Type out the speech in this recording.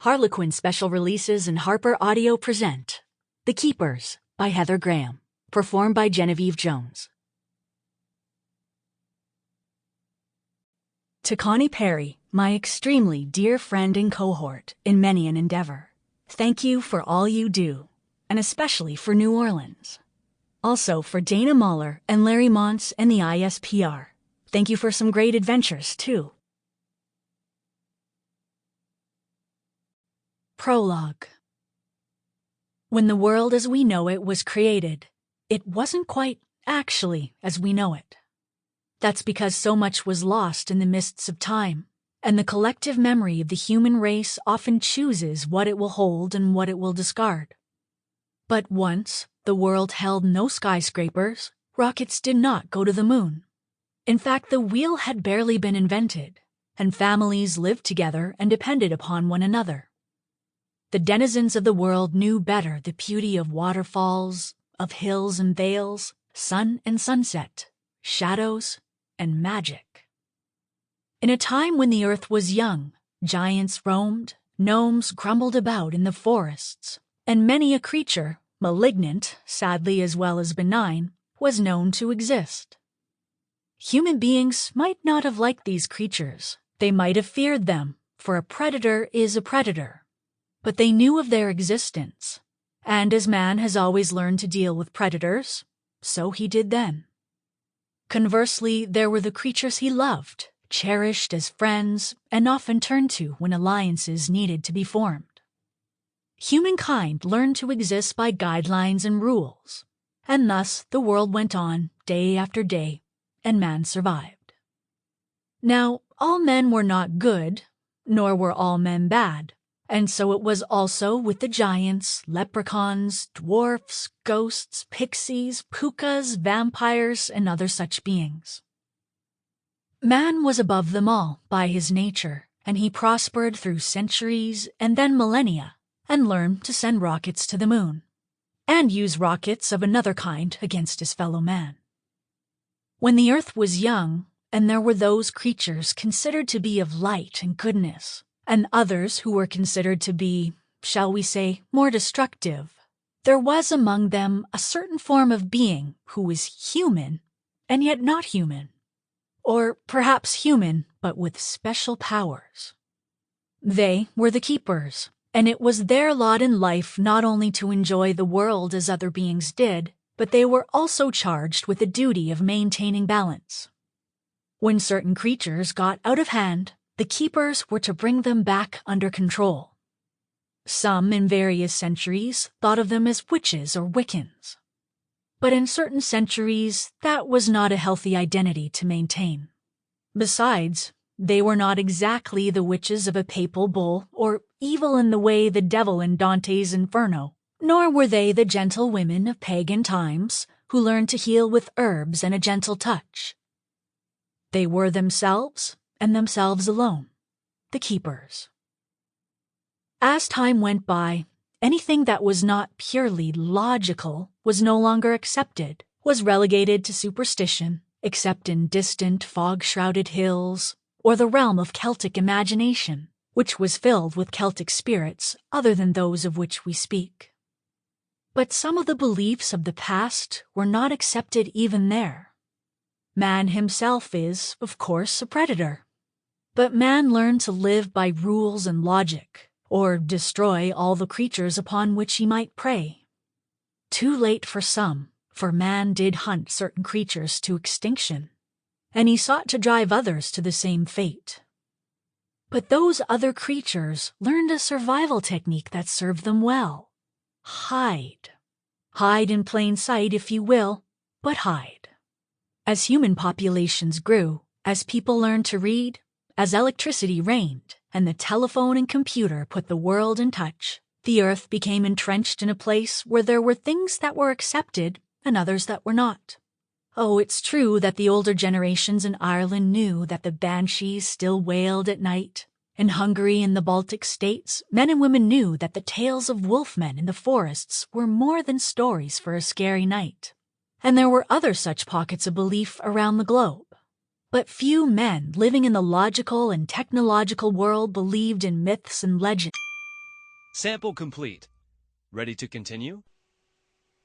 Harlequin Special Releases and HarlequinAudio present The Keepers by Heather Graham, performed by Genevieve Jones. To Connie Perry, my extremely dear friend and cohort in many an endeavor, thank you for all you do, and especially for New Orleans. Also for Dana Mahler and Larry Montz and the ISPR. Thank you for some great adventures, too. Prologue. When the world as we know it was created, it wasn't quite actually as we know it. That's because so much was lost in the mists of time, and the collective memory of the human race often chooses what it will hold and what it will discard. But once, the world held no skyscrapers, rockets did not go to the moon. In fact, the wheel had barely been invented, and families lived together and depended upon one another. The denizens of the world knew better the beauty of waterfalls, of hills and vales, sun and sunset, shadows and magic. In a time when the earth was young, giants roamed, gnomes grumbled about in the forests, and many a creature, malignant, sadly as well as benign, was known to exist. Human beings might not have liked these creatures. They might have feared them, for a predator is a predator. But they knew of their existence, and as man has always learned to deal with predators, so he did then. Conversely, there were the creatures he loved, cherished as friends, and often turned to when alliances needed to be formed. Humankind learned to exist by guidelines and rules, and thus the world went on day after day, and man survived. Now, all men were not good, nor were all men bad. And so it was also with the giants, leprechauns, dwarfs, ghosts, pixies, pukas, vampires, and other such beings. Man was above them all by his nature, and he prospered through centuries and then millennia, and learned to send rockets to the moon, and use rockets of another kind against his fellow man. When the earth was young, and there were those creatures considered to be of light and goodness, and others who were considered to be, shall we say, more destructive, there was among them a certain form of being who was human, and yet not human, or perhaps human, but with special powers. They were the keepers, and it was their lot in life not only to enjoy the world as other beings did, but they were also charged with the duty of maintaining balance. When certain creatures got out of hand, the keepers were to bring them back under control. Some in various centuries thought of them as witches or Wiccans. But in certain centuries, that was not a healthy identity to maintain. Besides, they were not exactly the witches of a papal bull or evil in the way the devil in Dante's Inferno, nor were they the gentle women of pagan times who learned to heal with herbs and a gentle touch. They were themselves, and themselves alone, the keepers. As time went by, anything that was not purely logical was no longer accepted, was relegated to superstition, except in distant, fog-shrouded hills, or the realm of Celtic imagination, which was filled with Celtic spirits other than those of which we speak. But some of the beliefs of the past were not accepted even there. Man himself is, of course, a predator. But man learned to live by rules and logic, or destroy all the creatures upon which he might prey. Too late for some, for man did hunt certain creatures to extinction, and he sought to drive others to the same fate. But those other creatures learned a survival technique that served them well. Hide. Hide in plain sight, if you will, but hide. As human populations grew, as people learned to read, as electricity reigned, and the telephone and computer put the world in touch, the earth became entrenched in a place where there were things that were accepted and others that were not. Oh, it's true that the older generations in Ireland knew that the banshees still wailed at night. In Hungary and the Baltic states, men and women knew that the tales of wolfmen in the forests were more than stories for a scary night. And there were other such pockets of belief around the globe. But few men living in the logical and technological world believed in myths and legends. Sample complete. Ready to continue?